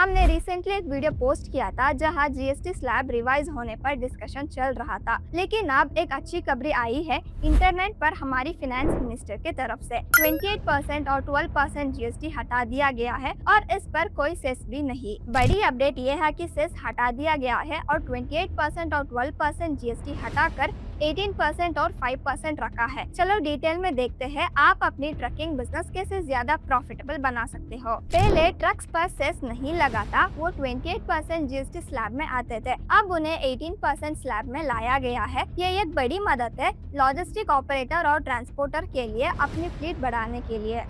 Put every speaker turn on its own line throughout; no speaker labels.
हमने रिसेंटली एक video post किया था जहां जीएसटी स्लैब रिवाइज होने पर डिस्कशन चल रहा था, लेकिन अब एक अच्छी खबर आई है इंटरनेट पर हमारी फाइनेंस मिनिस्टर की तरफ से 28% और 12% जीएसटी हटा दिया गया है और इस पर कोई सेस भी नहीं। बड़ी अपडेट ये है कि सेस हटा दिया गया है और 28% और 12% जीएसटी हटाकर 18% और 5% रखा है। चलो डिटेल में देखते हैं आप अपनी ट्रकिंग बिजनेस कैसे ज्यादा प्रॉफिटेबल बना सकते हो। पहले ट्रक्स पर सेस नहीं लगा था, वो 28% जीएसटी स्लैब में आते थे, अब उन्हें 18% स्लैब में लाया गया है। ये एक बड़ी मदद है लॉजिस्टिक ऑपरेटर और ट्रांसपोर्टर के लिए अपनी फ्लीट बढ़ाने के लिए।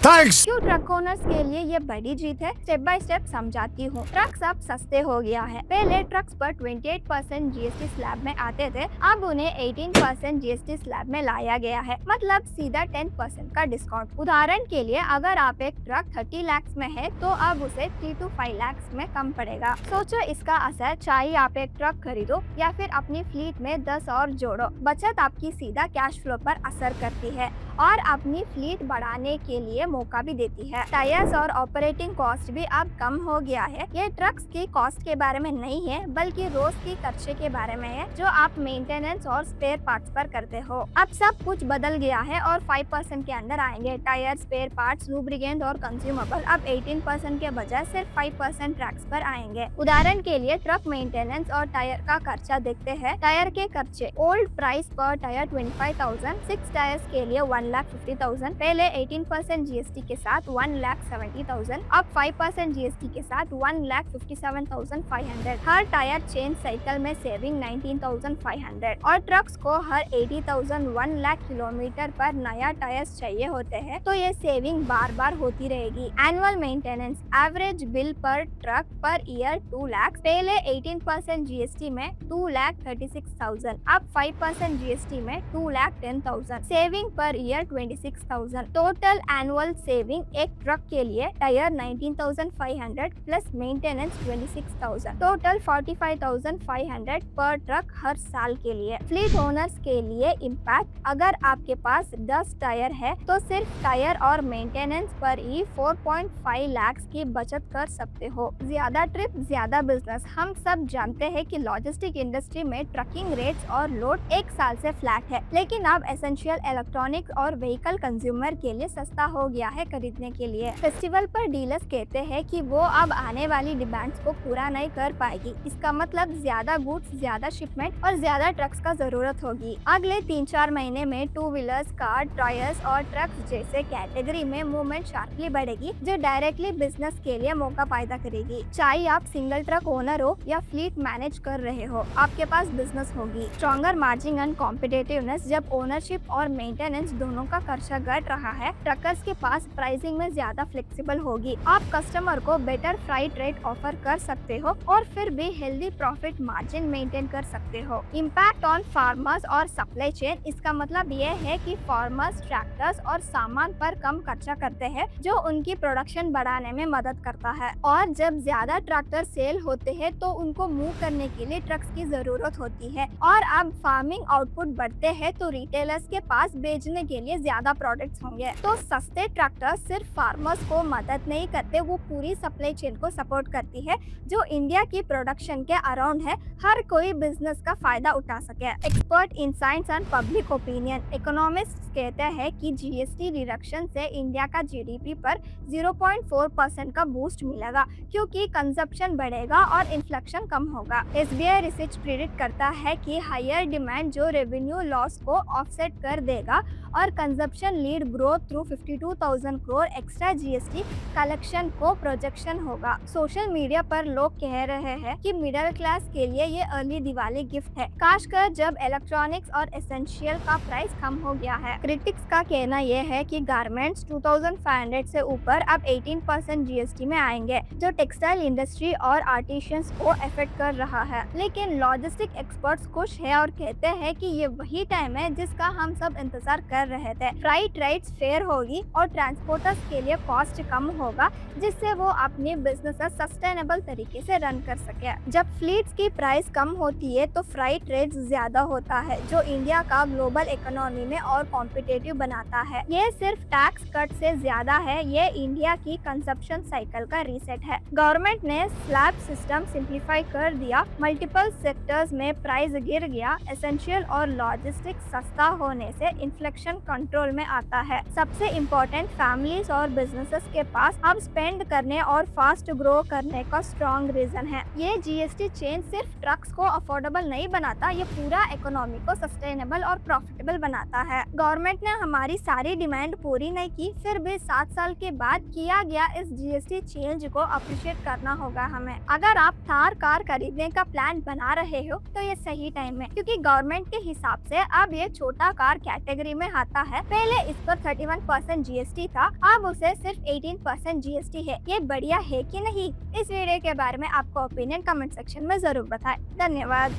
थैंक्स।
क्यों ट्रक ओनर्स के लिए ये बड़ी जीत है, स्टेप बाय स्टेप समझाती हूँ। ट्रक्स अब सस्ते हो गया है। पहले ट्रक्स पर 28% जीएसटी स्लैब में आते थे, अब उन्हें 18% जीएसटी स्लैब में लाया गया है, मतलब सीधा 10% का डिस्काउंट। उदाहरण के लिए अगर आप एक ट्रक 30 लाख में है तो अब उसे 3 to 5 लाख में कम पड़ेगा। सोचो इसका असर, चाहे आप एक ट्रक खरीदो या फिर अपनी फ्लीट में 10 और जोड़ो, बचत आपकी सीधा कैश फ्लो पर असर करती है और अपनी फ्लीट बढ़ाने के लिए मौका भी देती है। टायर्स और ऑपरेटिंग कॉस्ट भी अब कम हो गया है। ये ट्रक्स की कॉस्ट के बारे में नहीं है, बल्कि रोज की खर्चे के बारे में है जो आप मेंटेनेंस और स्पेयर पार्ट्स पर करते हो। अब सब कुछ बदल गया है और 5% के अंदर आएंगे। टायर, स्पेयर पार्ट्स, लुब्रिकेंट और कंज्यूमेबल अब 18% के बजाय सिर्फ 5% ट्रक्स पर आएंगे। उदाहरण के लिए ट्रक मेंटेनेंस और टायर का खर्चा देखते हैं। टायर के खर्चे, ओल्ड प्राइस पर टायर 25,000, 6 टायर्स के लिए 1,50,000, पहले 18% जीएसटी के साथ 1,70,000, अब 5% जीएसटी के साथ 1,57,500। हर टायर चेंज साइकिल में सेविंग 19,500 और ट्रक्स को हर 80,000 1 लाख किलोमीटर पर नया टायर्स चाहिए होते हैं, तो ये सेविंग बार बार होती रहेगी। एनुअल मेंटेनेंस, एवरेज बिल पर ट्रक पर ईयर 2 लाख, पहले 18% जीएसटी में 2,36,000, अब 5% जीएसटी में 2,10,000, saving per year 26,000। Total annual saving एक ट्रक के लिए टायर 19,500 प्लस मेंटेनेंस 26,000, टोटल 45,500 पर ट्रक हर साल के लिए। फ्लीट ओनर्स के लिए इम्पैक्ट, अगर आपके पास 10 टायर है तो सिर्फ टायर और मेंटेनेंस पर ही 4.5 लाख की बचत कर सकते हो। ज्यादा ट्रिप ज्यादा बिजनेस। हम सब जानते हैं कि लॉजिस्टिक इंडस्ट्री में ट्रकिंग रेट्स और लोड एक साल से फ्लैट है, लेकिन अब एसेंशियल इलेक्ट्रॉनिक्स और व्हीकल कंज्यूमर के लिए सस्ता हो गया है खरीदने के लिए। फेस्टिवल पर डीलर्स कहते हैं कि वो अब आने वाली डिमांड्स को पूरा नहीं कर पाएगी। इसका मतलब ज्यादा गुड्स, ज्यादा शिपमेंट और ज्यादा ट्रक्स का जरूरत होगी। अगले 3-4 महीने में 2 व्हीलर्स, कार, टायर्स और ट्रक्स जैसे कैटेगरी में मूवमेंट शार्पली बढ़ेगी, जो डायरेक्टली बिजनेस के लिए मौका पैदा करेगी। चाहे आप सिंगल ट्रक ओनर हो या फ्लीट मैनेज कर रहे हो, आपके पास बिजनेस होगी। स्ट्रॉन्गर मार्जिन एंड कॉम्पिटिटिवनेस, जब ओनरशिप और मेंटेनेंस दोनों का खर्चा घट रहा है, ट्रकर्स के पास प्राइसिंग में ज्यादा फ्लेक्सिबल होगी। आप कस्टमर को बेटर फ्राइट रेट ऑफर कर सकते हो और फिर भी हेल्दी प्रॉफिट मार्जिन मेंटेन कर सकते हो। इम्पैक्ट ऑन फार्मर्स और सप्लाई चेन, इसका मतलब ये है कि फार्मर्स ट्रैक्टर्स और सामान पर कम खर्चा करते हैं, जो उनकी प्रोडक्शन बढ़ाने में मदद करता है। और जब ज्यादा ट्रैक्टर सेल होते हैं तो उनको मूव करने के लिए ट्रक्स की जरूरत होती है और अब फार्मिंग आउटपुट बढ़ते हैं तो रिटेलर्स के पास बेचने के लिए ज्यादा प्रोडक्ट्स होंगे। तो सस्ते ट्रैक्टर सिर्फ फार्मर्स को मदद नहीं करते, वो पूरी सप्लाई चेन को सपोर्ट करती है, जो इंडिया की प्रोडक्शन के अराउंड है, हर कोई बिजनेस का फायदा उठा सके। Expert insights and public opinion, economist कहते हैं कि जीएसटी रिडक्शन से इंडिया का जीडीपी पर 0.4% का बूस्ट मिलेगा, क्योंकि कंजप्शन बढ़ेगा और इन्फ्लेशन कम होगा। एसबीआई रिसर्च प्रिडिक्ट करता है कि हायर डिमांड जो रेवेन्यू लॉस को ऑफसेट कर देगा और consumption lead growth through 52,000 crore extra GST collection को प्रोजेक्शन होगा। सोशल मीडिया पर लोग कह रहे हैं कि मिडिल क्लास के लिए ये अर्ली दिवाली गिफ्ट है, खासकर जब इलेक्ट्रॉनिक्स और एसेंशियल का प्राइस कम हो गया है। क्रिटिक्स का कहना यह है कि गारमेंट्स 2,500 से ऊपर अब 18% जीएसटी में आएंगे, जो टेक्सटाइल इंडस्ट्री और आर्टिशियंस को अफेक्ट कर रहा है। लेकिन लॉजिस्टिक एक्सपर्ट्स खुश है और कहते हैं कि ये वही टाइम है जिसका हम सब इंतजार कर रहे थे। फ्राइट रेट्स फेयर होगी और ट्रांसपोर्टर्स के लिए कॉस्ट कम होगा, जिससे वो अपनी बिजनेस सस्टेनेबल तरीके से रन कर सके। जब फ्लीट्स की प्राइस कम होती है तो फ्राइट रेट्स ज्यादा होता है, जो इंडिया का ग्लोबल इकोनॉमी में और कॉम्पिटिटिव बनाता है। ये सिर्फ टैक्स कट से ज्यादा है, ये इंडिया की कंजप्शन साइकिल का रीसेट है। गवर्नमेंट ने स्लैब सिस्टम सिंप्लीफाई कर दिया, मल्टीपल सेक्टर्स में प्राइस गिर गया, एसेंशियल और लॉजिस्टिक्स सस्ता होने से इन्फ्लेशन कंट्रोल में आता है। सबसे इम्पोर्टेंट, फैमिलीज और बिजनेसेस के पास अब स्पेंड करने और फास्ट ग्रो करने का स्ट्रॉन्ग रीजन है। ये जीएसटी चेंज सिर्फ ट्रक्स को अफोर्डेबल नहीं बनाता, ये पूरा इकोनॉमी को सस्टेनेबल और प्रॉफिटेबल बनाता है। गवर्नमेंट ने हमारी सारी डिमांड पूरी नहीं की, फिर भी 7 साल के बाद किया गया इस जीएसटी चेंज को अप्रिशिएट करना होगा हमें। अगर आप थार कार खरीदने का प्लान बना रहे हो तो ये सही टाइम है, क्योंकि गवर्नमेंट के हिसाब से अब ये छोटा कार कैटेगरी में आता है। पहले इस पर 31% जीएसटी था, अब उसे सिर्फ 18% जीएसटी है। ये बढ़िया है कि नहीं? इस वीडियो के बारे में आपका ओपिनियन कमेंट सेक्शन में जरूर बताएं। धन्यवाद।